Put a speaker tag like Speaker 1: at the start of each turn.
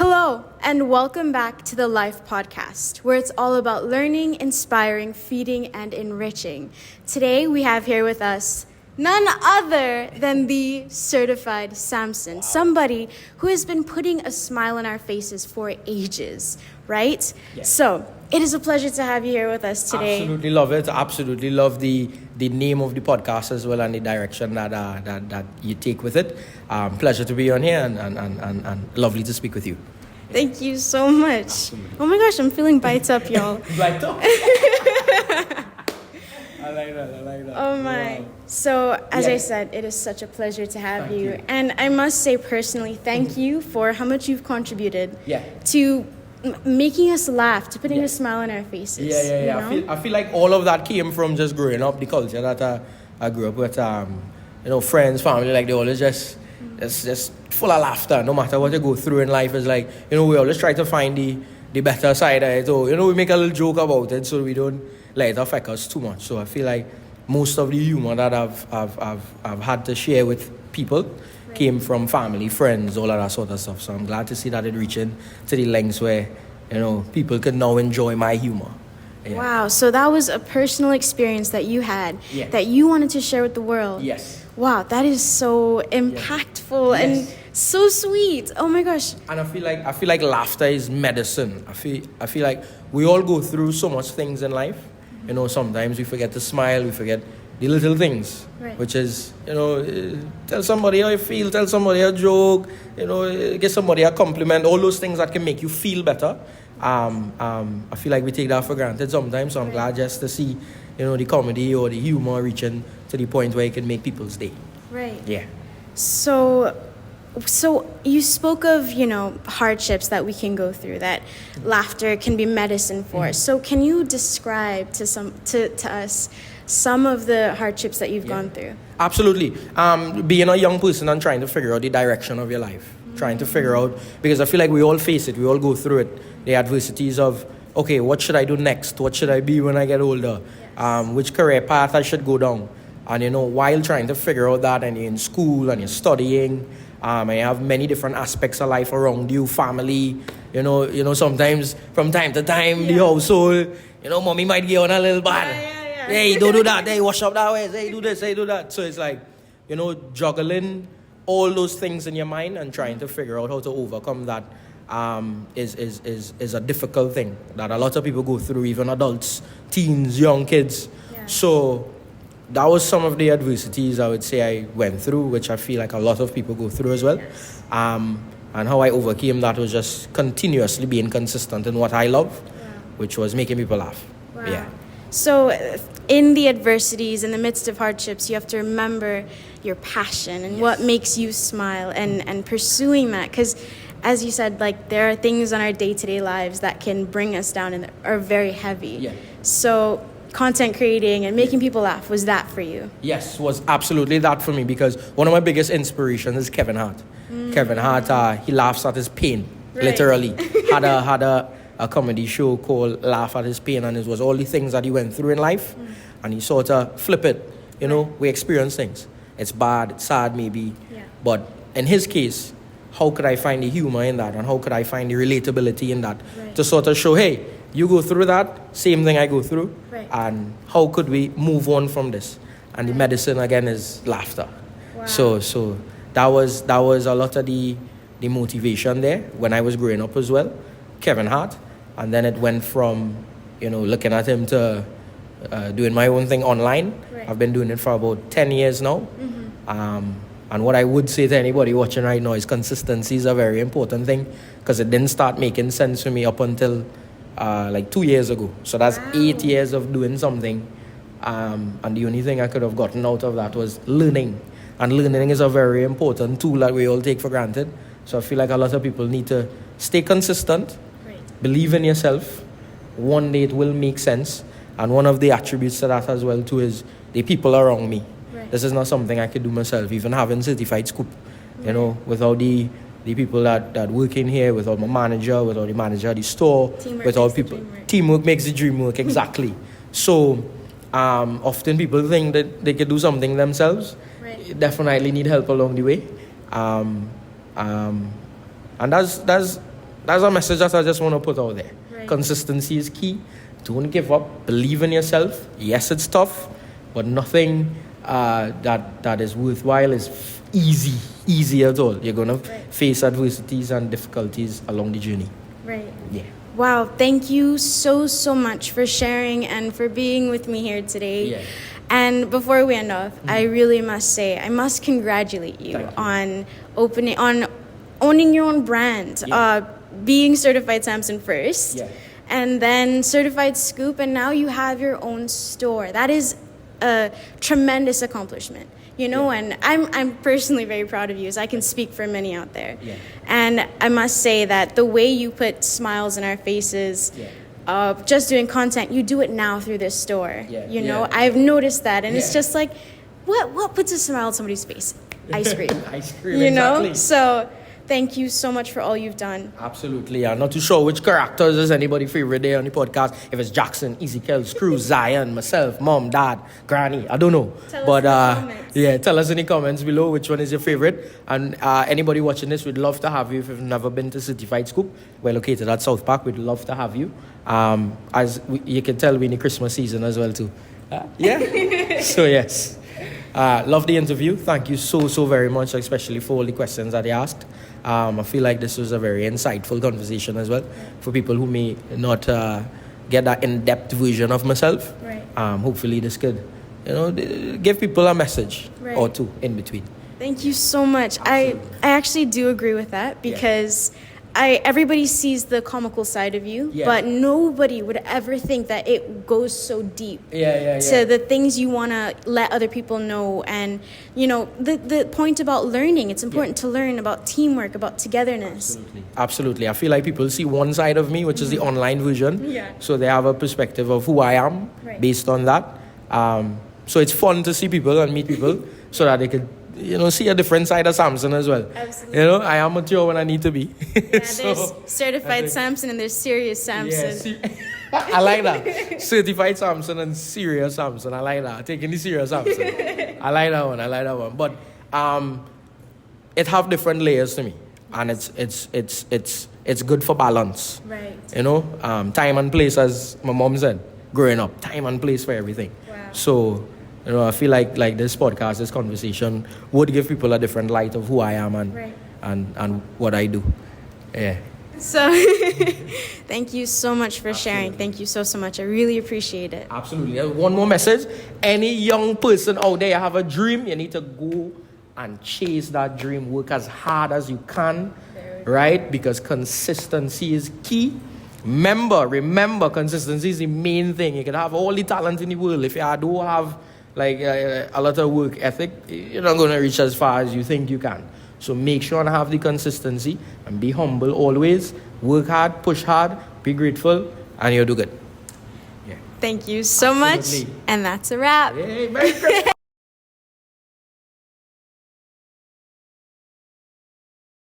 Speaker 1: Hello, and welcome back to the Life Podcast, where it's all about learning, inspiring, feeding, and enriching. Today, we have here with us none other than the Certified Sampson, somebody who has been putting a smile on our faces for ages, right?
Speaker 2: Yes.
Speaker 1: So, it is a pleasure to have you here with us today.
Speaker 2: Absolutely love it. Absolutely love the name of the podcast as well and the direction that you take with it. Pleasure to be on here and lovely to speak with you.
Speaker 1: Thank you so much.
Speaker 2: Absolutely.
Speaker 1: Oh my gosh, I'm feeling bites up, y'all.
Speaker 2: Right up. I like that.
Speaker 1: Oh my.
Speaker 2: Wow.
Speaker 1: So, as I
Speaker 2: Yes.
Speaker 1: said, it is such a pleasure to have
Speaker 2: Thank you.
Speaker 1: And I must say personally, thank you for how much you've contributed
Speaker 2: Yeah.
Speaker 1: to making us laugh, to putting
Speaker 2: Yeah.
Speaker 1: a smile on our faces.
Speaker 2: Yeah.
Speaker 1: You know?
Speaker 2: I feel like all of that came from just growing up, the culture that I grew up with. Friends, family, like they always just full of laughter. No matter what you go through in life, is like, we always try to find the better side of it. Or, we make a little joke about it so we don't let it affect us too much. So I feel like most of the humor that I've had to share with people came from family, friends, all of that sort of stuff. So I'm glad to see that it reaching to the lengths where, people can now enjoy my humor. Yeah.
Speaker 1: Wow, so that was a personal experience that you had
Speaker 2: Yeah.
Speaker 1: that you wanted to share with the world.
Speaker 2: Yes.
Speaker 1: Wow, that is so impactful and
Speaker 2: Yes.
Speaker 1: so sweet. Oh my gosh.
Speaker 2: And I feel like laughter is medicine. I feel like we all go through so much things in life. Sometimes we forget to smile, we forget the little things.
Speaker 1: Right.
Speaker 2: Which is, tell somebody how you feel, tell somebody a joke, give somebody a compliment, all those things that can make you feel better. I feel like we take that for granted sometimes, so I'm glad just to see, the comedy or the humor reaching to the point where it can make people's day.
Speaker 1: Right.
Speaker 2: Yeah.
Speaker 1: So you spoke of, hardships that we can go through, that laughter can be medicine for.
Speaker 2: Mm-hmm.
Speaker 1: So can you describe to us some of the hardships that you've gone through?
Speaker 2: Absolutely. Being a young person and trying to figure out the direction of your life. Trying to figure out, because I feel like we all face it, we all go through it. The adversities of, okay, what should I do next? What should I be when I get older?
Speaker 1: Yes.
Speaker 2: Which career path I should go down? And while trying to figure out that, and you're in school and you're studying, and you have many different aspects of life around you, family, sometimes from time to time, the household, mommy might get on a little bad.
Speaker 1: Yeah.
Speaker 2: Hey, don't do that. Hey, wash up that way. Hey, do this. Hey, do that. So it's like, juggling all those things in your mind and trying to figure out how to overcome that is a difficult thing that a lot of people go through, even adults, teens, young kids.
Speaker 1: Yeah.
Speaker 2: So that was some of the adversities I would say I went through, which I feel like a lot of people go through as well.
Speaker 1: Yes.
Speaker 2: And how I overcame that was just continuously being consistent in what I love, which was making people laugh.
Speaker 1: Wow.
Speaker 2: Yeah.
Speaker 1: So in the adversities, in the midst of hardships, you have to remember your passion and what makes you smile and pursuing that. Because as you said, like, there are things in our day-to-day lives that can bring us down and are very heavy.
Speaker 2: Yeah.
Speaker 1: So content creating and making people laugh, was that for you?
Speaker 2: Yes, was absolutely that for me, because one of my biggest inspirations is Kevin Hart. Kevin Hart, he laughs at his pain, literally. had a comedy show called Laugh at His Pain, and it was all the things that he went through in life, and he sort of flip it. We experience things. It's bad, it's sad maybe, but in his case, how could I find the humor in that, and how could I find the relatability in that to sort of show, hey, you go through that, same thing I go through, and how could we move on from this? And the medicine again is laughter.
Speaker 1: Wow.
Speaker 2: So that was a lot of the motivation there when I was growing up as well, Kevin Hart, and then it went from looking at him to doing my own thing online. I've been doing it for about 10 years now. And what I would say to anybody watching right now is consistency is a very important thing, because it didn't start making sense for me up until like 2 years ago. So that's 8 years of doing something. And the only thing I could have gotten out of that was learning. And learning is a very important tool that we all take for granted. So I feel like a lot of people need to stay consistent, believe in yourself. One day it will make sense. And one of the attributes to that as well too is the people around me. This is not something I could do myself, even having Certified Scoop, without the people that work in here, without my manager, without the manager at the store, without people. Teamwork makes the dream work, exactly. So often people think that they could do something themselves. Definitely need help along the way. And that's That's a message that I just want to put out there.
Speaker 1: Right.
Speaker 2: Consistency is key. Don't give up. Believe in yourself. Yes, it's tough, but nothing that is worthwhile is easy at all. You're going to face adversities and difficulties along the journey.
Speaker 1: Right.
Speaker 2: Yeah.
Speaker 1: Wow, thank you so much for sharing and for being with me here today.
Speaker 2: Yeah.
Speaker 1: And before we end off, I really must say, I must congratulate you,
Speaker 2: Thank you.
Speaker 1: on owning your own brand, being Certified Sampson first, and then Certified Scoop, and now you have your own store. That is a tremendous accomplishment. You know, and I'm personally very proud of you, as I can speak for many out there.
Speaker 2: Yeah.
Speaker 1: And I must say that the way you put smiles in our faces, just doing content, you do it now through this store. You know, I've noticed that, and it's just like, what puts a smile on somebody's face? Ice cream.
Speaker 2: Ice cream,
Speaker 1: you
Speaker 2: exactly.
Speaker 1: know? So thank you so much for all you've done.
Speaker 2: Absolutely. I'm not too sure which characters is anybody favorite there on the podcast. If it's Jackson, Ezekiel, Screw, Zion, myself, Mom, Dad, Granny, I don't know.
Speaker 1: Tell us in the comments.
Speaker 2: Tell us in the comments below which one is your favorite. And anybody watching this, we'd love to have you. If you've never been to Certified Scoop, we're located at South Park. We'd love to have you. You can tell we're in the Christmas season as well too. So yes. Love the interview. Thank you so very much, especially for all the questions that you asked. I feel like this was a very insightful conversation as well for people who may not get that in-depth version of myself.
Speaker 1: Right.
Speaker 2: Hopefully this could, give people a message or two in between.
Speaker 1: Thank you so much.
Speaker 2: Absolutely.
Speaker 1: I actually do agree with that, because everybody sees the comical side of you, but nobody would ever think that it goes so deep to the things you want to let other people know. And, the point about learning, it's important to learn about teamwork, about togetherness.
Speaker 2: Absolutely. I feel like people see one side of me, which is the online version. So they have a perspective of who I am based on that. So it's fun to see people and meet people so that they could see a different side of Samson as well.
Speaker 1: Absolutely.
Speaker 2: I am mature when I need to be.
Speaker 1: There's Certified Sampson and there's Serious Samson.
Speaker 2: I like that. Certified Sampson and Serious Samson. I like that. Taking the Serious Samson. I like that one. But it have different layers to me, and it's good for balance.
Speaker 1: Right.
Speaker 2: Time and place, as my mom said, growing up. Time and place for everything.
Speaker 1: Wow.
Speaker 2: So. I feel like this podcast, this conversation would give people a different light of who I am and what I do. Yeah.
Speaker 1: So, thank you so much for sharing. Thank you so much. I really appreciate it.
Speaker 2: Absolutely. One more message. Any young person out there have a dream, you need to go and chase that dream. Work as hard as you can, right? Because consistency is key. Remember, consistency is the main thing. You can have all the talent in the world. If you don't have a lot of work ethic, you're not going to reach as far as you think you can. So make sure and have the consistency and be humble always. Work hard, push hard, be grateful, and you'll do good.
Speaker 1: Thank you so much. And that's a wrap.
Speaker 2: Hey, Merry Christmas.